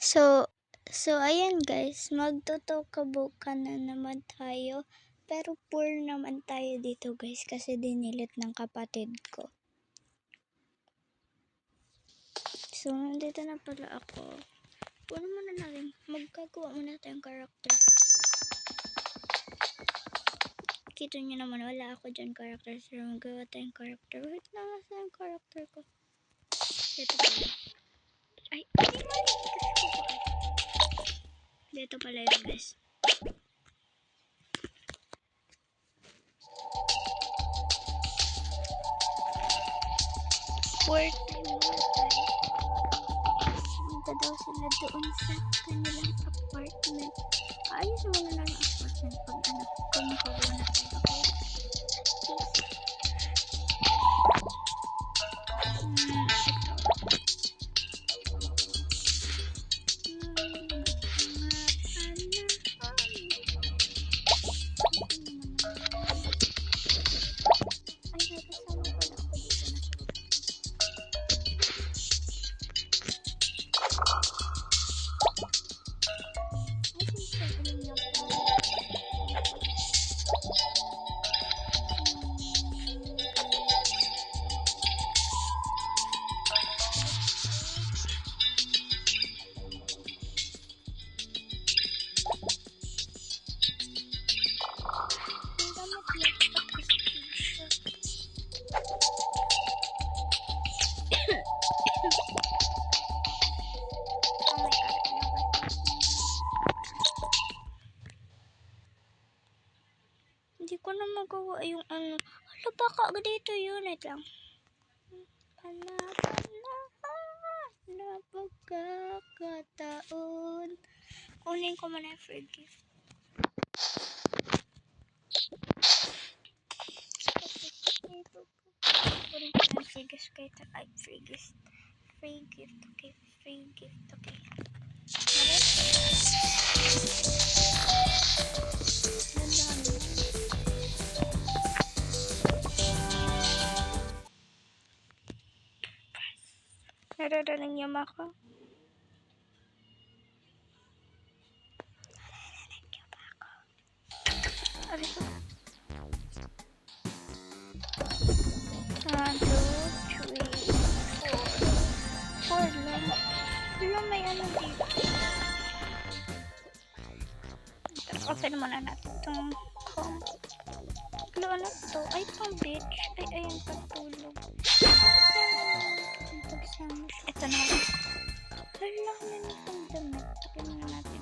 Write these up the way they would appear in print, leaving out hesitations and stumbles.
So, ayan guys, magtutukabuka na naman tayo. Pero poor naman tayo dito guys kasi dinilit ng kapatid ko. So, nandito na pala ako. Puno muna natin, magkagawa muna tayong character. Kita nyo naman, wala ako dyan character. So, magawa tayong character. Wait na nga sa yung character ko. Dito pala. Ay, mali. Dito pala yun guys. Poor time muna tayo. Punta daw sila doon sa kanilang apartment. Ayos muna lang ang apartment pag kung magawa na tayo. Hindi ko na magawa yung ano. Hala, baka dito unit lang. Na pagkakataon. Kunin ko muna yung free gift. Kunin ko yung free gift. Ay, free gift. Free gift, okay. Free gift, okay. Nararaning niyo ako? Nararaning niyo ba ako? Aray ko. 1, 2, 3, 4. 4 lang. Wala, may ano dito. Open muna natin itong home. Wala, ano to? Ay, itong beach. Ay, ayun, pagtulog. Ito na. Hala, ano itong damit. Takin na natin.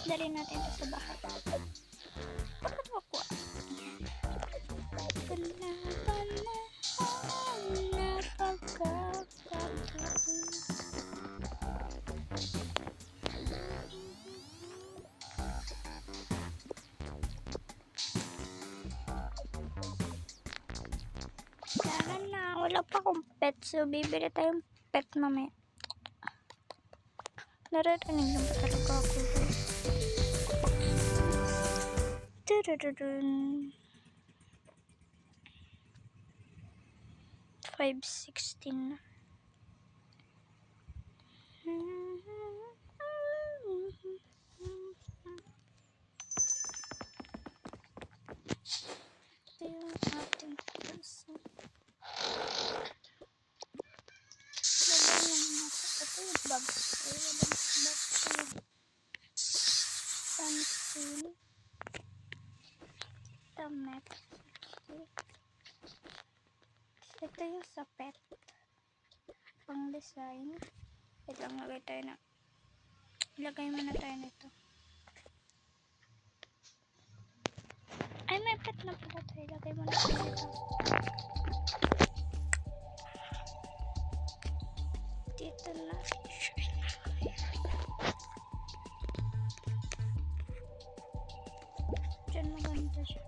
Dali natin ito sa bahay. Bakit ako? Panahon na pagkakataon. Wala pa akong pet, so bibili tayong pet mamaya. Nararaning lang ba talaga ako? Tudududun. 5:16 na. Ito yung ating person. Ito yung bags. Sunscreen. Tamet. Ito yung sa pet. Pang design. Ito ang lagay tayo na. Ilagay muna tayo nito. Ay, may pet na pala tayo. Ilagay muna tayo nito. Dito na. Diyan maganda siya.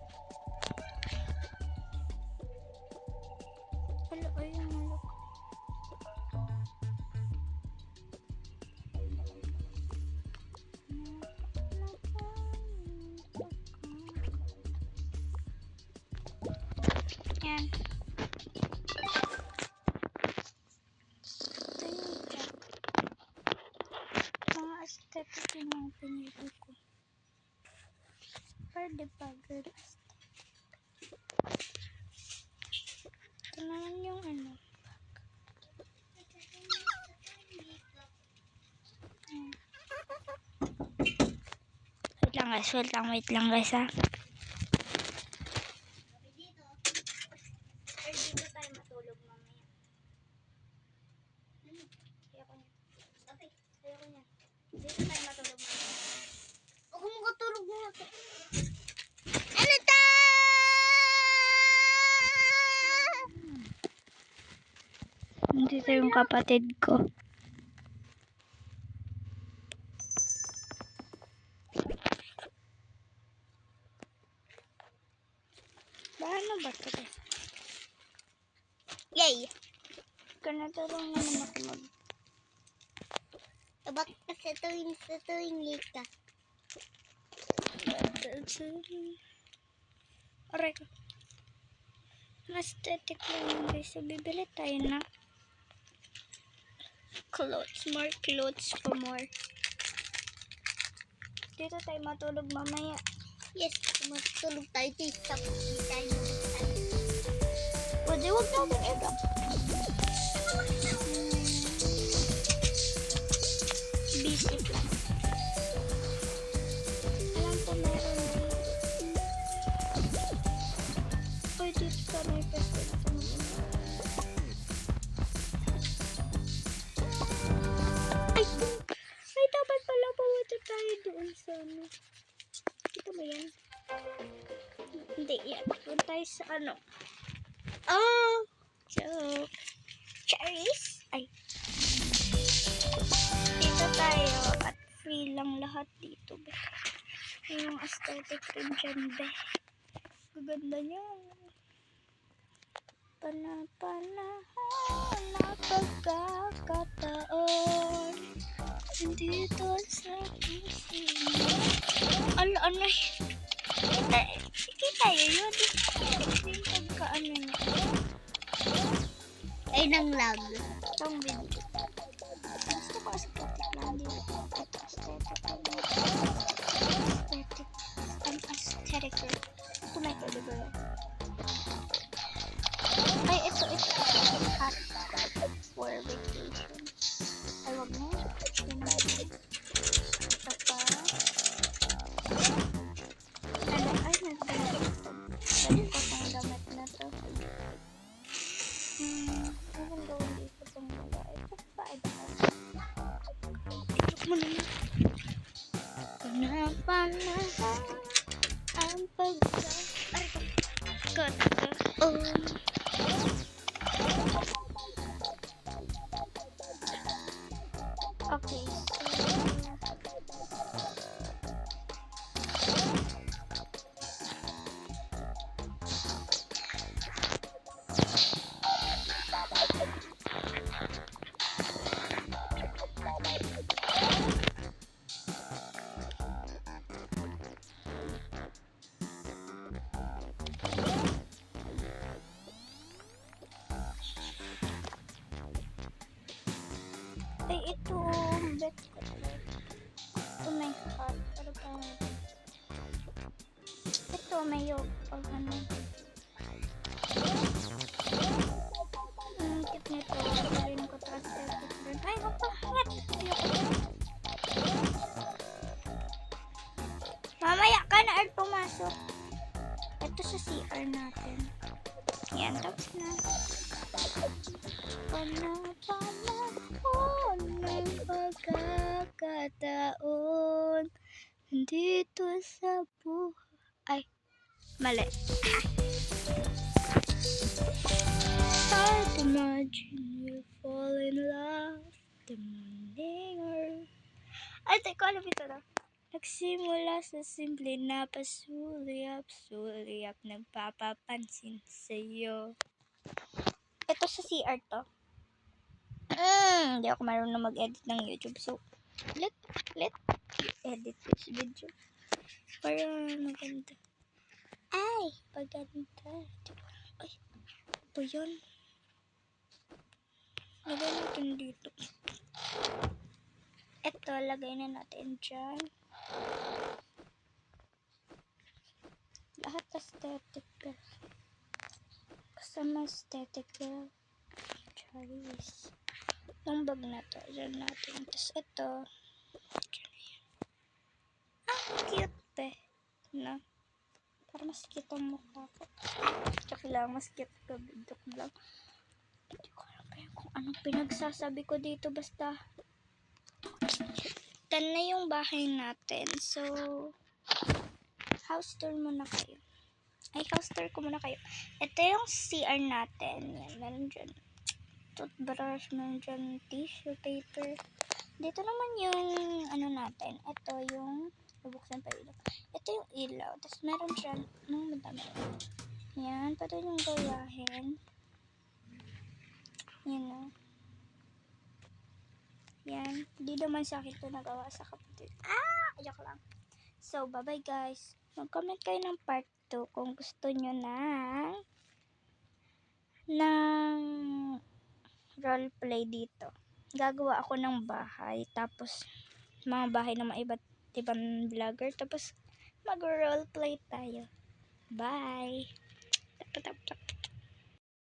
Wala, ayun malak. Yan. Ito yung cat. aesthetic yung mga pinili ko. Pwede pa, girl. Ito naman yung ano. Wait lang guys ha. Dito tayo matulog mamaya. Ayoko niya. Okay, ayoko niya. Dito tayo matulog mamaya. Huwag mo katulog mo ako. Ano ta? Dito yung kapatid ko. Paano ba ito? Yay! Kanatulong naman ako mag... Abak sa tuwing late ka. Aray ko. Aesthetic lang yun guys. So, bibili tayo na clothes. More clothes for more. Dito tayo matulog mamaya. Yes, matulog tayo dito sa tayo. Pwede huwag natin ito. Basic lang. Alam ko meron dito. Ay, dito ka may pwesto na sa mga. Ay, dapat pala pumunta tayo doon sa ano. Ito ba yan? Hindi yan. Doon tayo sa ano. Oh! Joke. Cherries? Ay. Dito tayo at free lang lahat dito. Be. Yung aesthetic rin dyan, be. Gaganda niya. Panahon na pagkakataon dito sa puso. Ano sige tayo yun. Yung pagkaano na. Ay, nang lag. Itong video. Gusto ko aesthetic lang dito. Ito aesthetic. Aesthetic. Ang aesthetic. Ito may kalibre. Ay, ito. Hot. For vacation. Ay, wag na. Ito na. Ito pa. Ay, nagdamit ito. Pwede ko pang damit na to. Anong gawin dito itong wala? Ito pa. Itlog mo naman. Panahon ang pagkakataon. Okay, ay, ito, bet ko. Ito may hot. Pero parang ito may yog. Pag ano. Tip nito. Sabihin ko to aesthetic rin. Ay, kapahit. Mamaya ka na ay pumasok. Ito sa CR natin. Yan, tapos na. Panahon ng pagkakataon dito sa buhay. Ay, mali. Hard to imagine you fall in love the morning earth. Ay, teko, alam ito na. Nagsimula sa simple na pasulyap, nagpapapansin sa'yo. Ito sa CR to. Hindi ako marunong mag-edit ng YouTube. So, let edit this video. Para maganda. Ay, paganda. Ay, ito yun. Lagay natin dito. Ito, lagay na natin dyan. Lahat aesthetic. Kasama aesthetic. Charis. Yung bag na to, dyan natin. Tapos ito. Cute pe. No? Para mas cute ang mukha ko. Joke lang, mas cute ko. Joke lang. Hindi ko alam pa kung anong pinagsasabi ko dito. Basta, tan na yung bahay natin. So, house tour muna kayo. Ay, house tour ko muna kayo. Ito yung CR natin. Yan, meron dyan toothbrush, meron dyan tissue paper. Dito naman yung ano natin. Ito yung bubuksan pa ilaw. Ito yung ilaw. Tapos meron dyan madami. Yan, pati yung gawahin. Yan o. Yan. Di naman sa akin ito nagawa sa kapatid. Ayok lang. So, bye-bye guys. Mag-comment kayo ng part 2 kung gusto nyo ng roleplay dito. Gagawa ako ng bahay. Tapos, mga bahay ng mga iba't ibang vlogger. Tapos, mag-roleplay tayo. Bye! Tap, tap, tap.